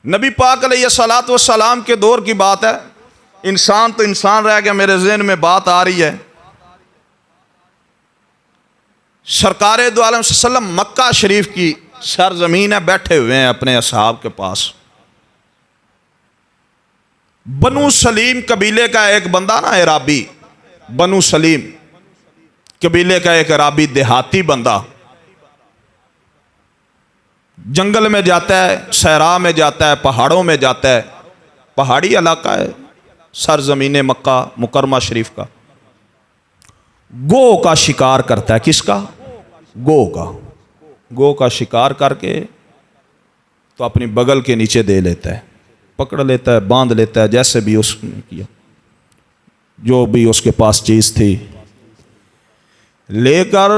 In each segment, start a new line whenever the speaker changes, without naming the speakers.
نبی پاک علیہ الصلوۃ والسلام کے دور کی بات ہے، انسان تو انسان رہ گیا، میرے ذہن میں بات آ رہی ہے، سرکار دو عالم صلی اللہ علیہ وسلم مکہ شریف کی سرزمین ہے، بیٹھے ہوئے ہیں اپنے اصحاب کے پاس۔ بنو سلیم قبیلے کا ایک بندہ نا، عرابی، بنو سلیم قبیلے کا ایک عرابی دیہاتی بندہ جنگل میں جاتا ہے، صحرا میں جاتا ہے، پہاڑوں میں جاتا ہے، پہاڑی علاقہ ہے سرزمین مکہ مکرمہ شریف کا، گو کا شکار کرتا ہے۔ کس کا؟ گو کا شکار کر کے تو اپنی بغل کے نیچے دے لیتا ہے، پکڑ لیتا ہے، باندھ لیتا ہے، جیسے بھی اس نے کیا، جو بھی اس کے پاس چیز تھی لے کر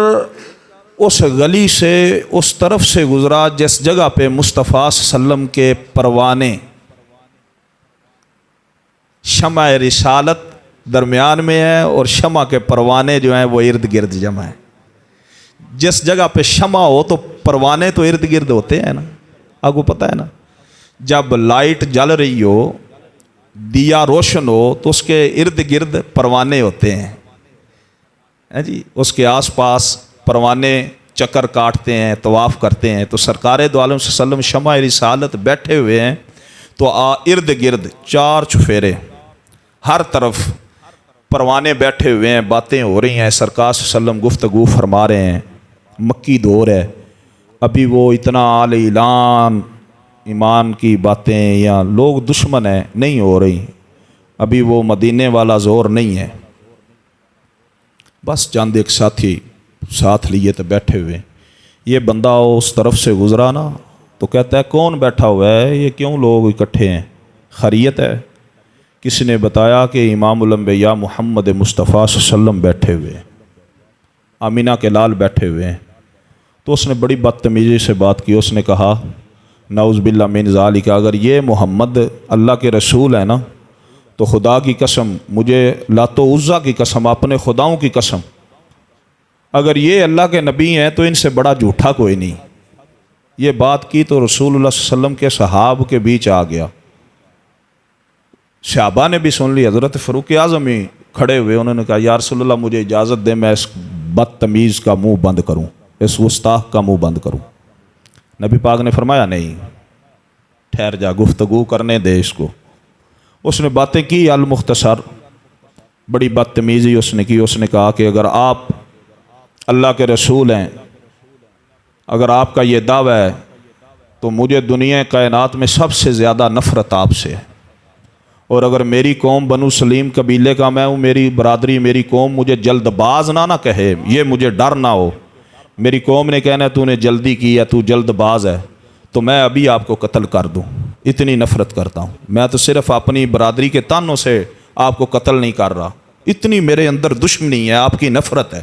اس گلی سے اس طرف سے گزرا جس جگہ پہ مصطفیٰ صلی اللہ علیہ وسلم کے پروانے شمع رسالت درمیان میں ہے اور شمع کے پروانے جو ہیں وہ ارد گرد جمع ہیں۔ جس جگہ پہ شمع ہو تو پروانے تو ارد گرد ہوتے ہیں نا، آپ کو پتہ ہے نا، جب لائٹ جل رہی ہو، دیا روشن ہو تو اس کے ارد گرد پروانے ہوتے ہیں جی، اس کے آس پاس پروانے چکر کاٹتے ہیں، طواف کرتے ہیں۔ تو سرکار دو عالم صلی اللہ علیہ وسلم شمع رسالت بیٹھے ہوئے ہیں، تو ارد گرد چار چفیرے ہر طرف پروانے بیٹھے ہوئے ہیں، باتیں ہو رہی ہیں، سرکار صلی اللہ علیہ وسلم گفتگو فرما رہے ہیں، مکی دور ہے، ابھی وہ اتنا اعلی اعلان ایمان کی باتیں یا لوگ دشمن ہیں نہیں ہو رہی، ابھی وہ مدینے والا زور نہیں ہے۔ بس چند ایک ساتھی ساتھ لیے تو بیٹھے ہوئے، یہ بندہ اس طرف سے گزرا نا تو کہتا ہے کون بیٹھا ہوا ہے، یہ کیوں لوگ اکٹھے ہیں، خیریت ہے؟ کسی نے بتایا کہ امام الانبیاء محمد مصطفیٰ صلی اللہ علیہ وسلم بیٹھے ہوئے ہیں، آمینہ کے لال بیٹھے ہوئے ہیں۔ تو اس نے بڑی بدتمیزی سے بات کی، اس نے کہا نعوذ باللہ من ذالک، اگر یہ محمد اللہ کے رسول ہے نا تو خدا کی قسم، مجھے لات و عزا کی قسم، اپنے خداؤں کی قسم، اگر یہ اللہ کے نبی ہیں تو ان سے بڑا جھوٹا کوئی نہیں۔ یہ بات کی تو رسول اللہ صلی اللہ علیہ وسلم کے صحابہ کے بیچ آ گیا، صحابہ نے بھی سن لی، حضرت فاروق اعظم ہی کھڑے ہوئے، انہوں نے کہا یا رسول اللہ مجھے اجازت دے، میں اس بدتمیز کا منہ بند کروں، اس گستاخ کا منہ بند کروں۔ نبی پاک نے فرمایا نہیں، ٹھہر جا، گفتگو کرنے دے اس کو۔ اس نے باتیں کی المختصر، بڑی بدتمیزی اس نے کی۔ اس نے کہا کہ اگر آپ اللہ کے رسول ہیں، اگر آپ کا یہ دعویٰ ہے تو مجھے دنیا کائنات میں سب سے زیادہ نفرت آپ سے ہے، اور اگر میری قوم بنو سلیم قبیلے کا میں ہوں، میری برادری، میری قوم مجھے جلد باز نہ کہے، یہ مجھے ڈر نہ ہو، میری قوم نے کہنا ہے تو نے جلدی کی ہے، تو جلد باز ہے، تو میں ابھی آپ کو قتل کر دوں، اتنی نفرت کرتا ہوں۔ میں تو صرف اپنی برادری کے تانوں سے آپ کو قتل نہیں کر رہا، اتنی میرے اندر دشمنی ہے، آپ کی نفرت ہے۔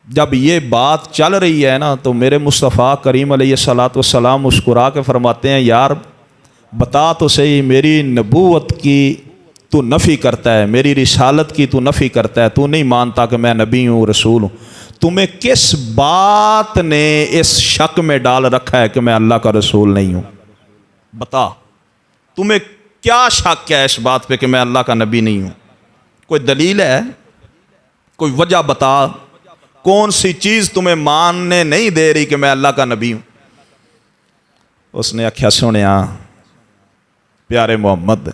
جب یہ بات چل رہی ہے نا تو میرے مصطفیٰ کریم علیہ الصلوۃ والسلام مسکرا کے فرماتے ہیں یار بتا تو صحیح، میری نبوت کی تو نفی کرتا ہے، میری رسالت کی تو نفی کرتا ہے، تو نہیں مانتا کہ میں نبی ہوں، رسول ہوں، تمہیں کس بات نے اس شک میں ڈال رکھا ہے کہ میں اللہ کا رسول نہیں ہوں؟ بتا، تمہیں کیا شک ہے اس بات پہ کہ میں اللہ کا نبی نہیں ہوں؟ کوئی دلیل ہے؟ کوئی وجہ بتا، کون سی چیز تمہیں ماننے نہیں دے رہی کہ میں اللہ کا نبی ہوں؟ اس نے آکھیا سنیا پیارے محمد،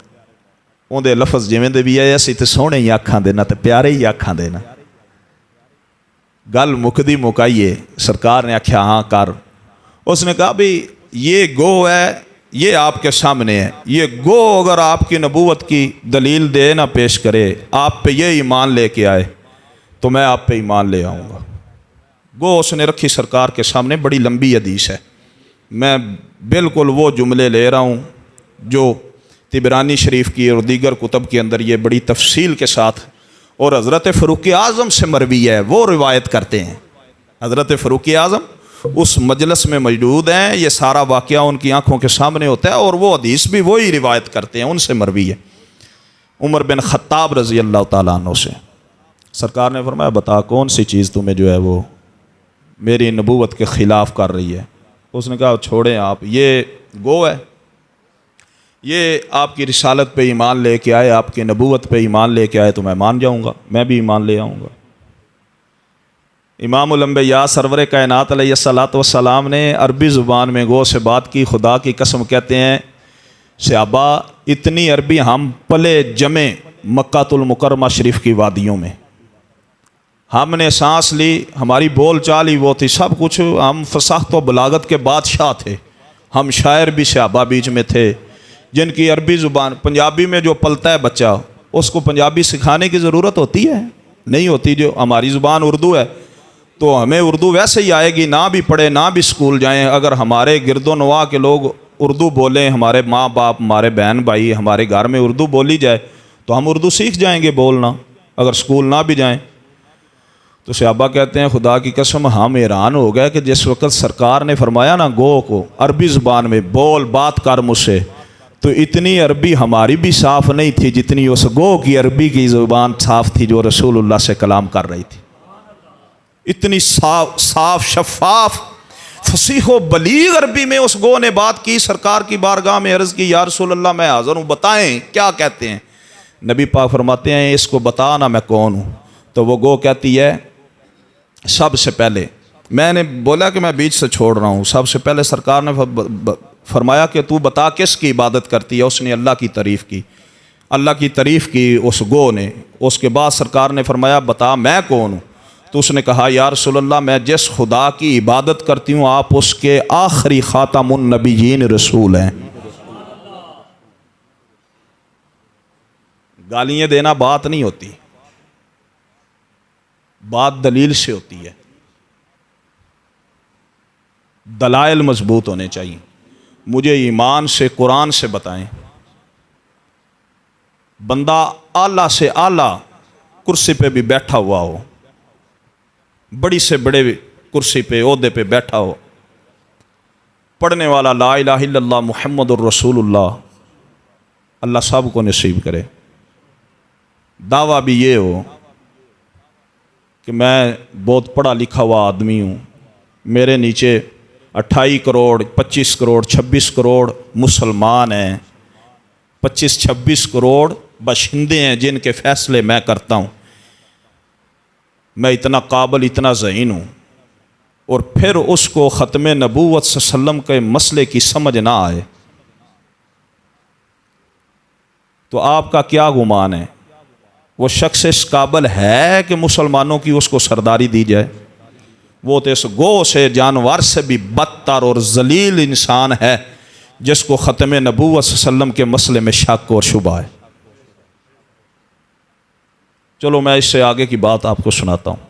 اندر لفظ جویں دے بھی آئے، اسی تے سونے ہی آکھاں دینا تے پیارے ہی آکھاں دینا۔ گل مکدی مکائیے، سرکار نے آکھیا ہاں کر۔ اس نے کہا بھی یہ گو ہے، یہ آپ کے سامنے ہے، یہ گو اگر آپ کی نبوت کی دلیل دے نہ پیش کرے، آپ پہ یہ ایمان لے کے آئے تو میں آپ پہ ایمان لے آؤں گا۔ گو اس نے رکھی سرکار کے سامنے، بڑی لمبی حدیث ہے، میں بالکل وہ جملے لے رہا ہوں جو طبرانی شریف کی اور دیگر کتب کے اندر یہ بڑی تفصیل کے ساتھ، اور حضرت فاروق اعظم سے مروی ہے، وہ روایت کرتے ہیں۔ حضرت فاروق اعظم اس مجلس میں موجود ہیں، یہ سارا واقعہ ان کی آنکھوں کے سامنے ہوتا ہے، اور وہ حدیث بھی وہی روایت کرتے ہیں، ان سے مروی ہے، عمر بن خطاب رضی اللہ تعالیٰ عنہ سے۔ سرکار نے فرمایا بتا کون سی چیز تمہیں جو ہے وہ میری نبوت کے خلاف کر رہی ہے؟ اس نے کہا چھوڑیں آپ، یہ گو ہے. یہ آپ کی رسالت پہ ایمان لے کے آئے, آپ کی نبوت پہ ایمان لے کے آئے تو میں مان جاؤں گا, میں بھی ایمان لے آؤں گا. امام الانبیاء سرور کائنات علیہ الصلوۃ والسلام نے عربی زبان میں گو سے بات کی. خدا کی قسم کہتے ہیں صحابہ اتنی عربی ہم پلے جمے مکہ المکرمہ شریف کی وادیوں میں, ہم نے سانس لی, ہماری بول چال ہی وہ تھی, سب کچھ, ہم فصاحت و بلاغت کے بادشاہ تھے. ہم شاعر بھی صحابہ بیچ میں تھے جن کی عربی زبان, پنجابی میں جو پلتا ہے بچہ اس کو پنجابی سکھانے کی ضرورت ہوتی ہے؟ نہیں ہوتی. جو ہماری زبان اردو ہے تو ہمیں اردو ویسے ہی آئے گی, نہ بھی پڑھے نہ بھی اسکول جائیں. اگر ہمارے گرد و نواح کے لوگ اردو بولیں, ہمارے ماں باپ, ہمارے بہن بھائی, ہمارے گھر میں اردو بولی جائے تو ہم اردو سیکھ جائیں گے بولنا, اگر اسکول نہ بھی جائیں. تو صحابہ کہتے ہیں خدا کی قسم ہم حیران ہو گئے کہ جس وقت سرکار نے فرمایا نا گو کو عربی زبان میں بول بات کر مجھ سے, تو اتنی عربی ہماری بھی صاف نہیں تھی جتنی اس گو کی عربی کی زبان صاف تھی جو رسول اللہ سے کلام کر رہی تھی. اتنی صاف شفاف فصیح و بلیغ عربی میں اس گو نے بات کی. سرکار کی بارگاہ میں عرض کی یا رسول اللہ میں حاضر ہوں, بتائیں کیا کہتے ہیں. نبی پاک فرماتے ہیں اس کو بتا نا میں کون ہوں. تو وہ گو کہتی ہے سب سے پہلے, میں نے بولا کہ میں بیچ سے چھوڑ رہا ہوں, سب سے پہلے سرکار نے فرمایا کہ تو بتا کس کی عبادت کرتی ہے. اس نے اللہ کی تعریف کی, اللہ کی تعریف کی اس گو نے. اس کے بعد سرکار نے فرمایا بتا میں کون ہوں. تو اس نے کہا یا رسول اللہ میں جس خدا کی عبادت کرتی ہوں آپ اس کے آخری خاتم النبیین رسول ہیں. گالیاں دینا بات نہیں ہوتی, بات دلیل سے ہوتی ہے, دلائل مضبوط ہونے چاہیے. مجھے ایمان سے قرآن سے بتائیں. بندہ اعلیٰ سے اعلیٰ کرسی پہ بھی بیٹھا ہوا ہو, بڑی سے بڑے کرسی پہ عہدے پہ بیٹھا ہو, پڑھنے والا لا الہ الا اللہ محمد الرسول اللہ, اللہ سب کو نصیب کرے. دعویٰ بھی یہ ہو کہ میں بہت پڑھا لکھا ہوا آدمی ہوں, میرے نیچے 28 کروڑ 25 کروڑ 26 کروڑ مسلمان ہیں, 25-26 کروڑ باشندے ہیں جن کے فیصلے میں کرتا ہوں, میں اتنا قابل اتنا ذہین ہوں, اور پھر اس کو ختم نبوت صلی اللہ علیہ وسلم کے مسئلے کی سمجھ نہ آئے تو آپ کا کیا گمان ہے وہ شخص اس قابل ہے کہ مسلمانوں کی اس کو سرداری دی جائے؟ وہ تو اس گو سے جانور سے بھی بدتر اور ذلیل انسان ہے جس کو ختم نبوت صلی اللہ علیہ وسلم کے مسئلے میں شک اور شبہ ہے. چلو میں اس سے آگے کی بات آپ کو سناتا ہوں.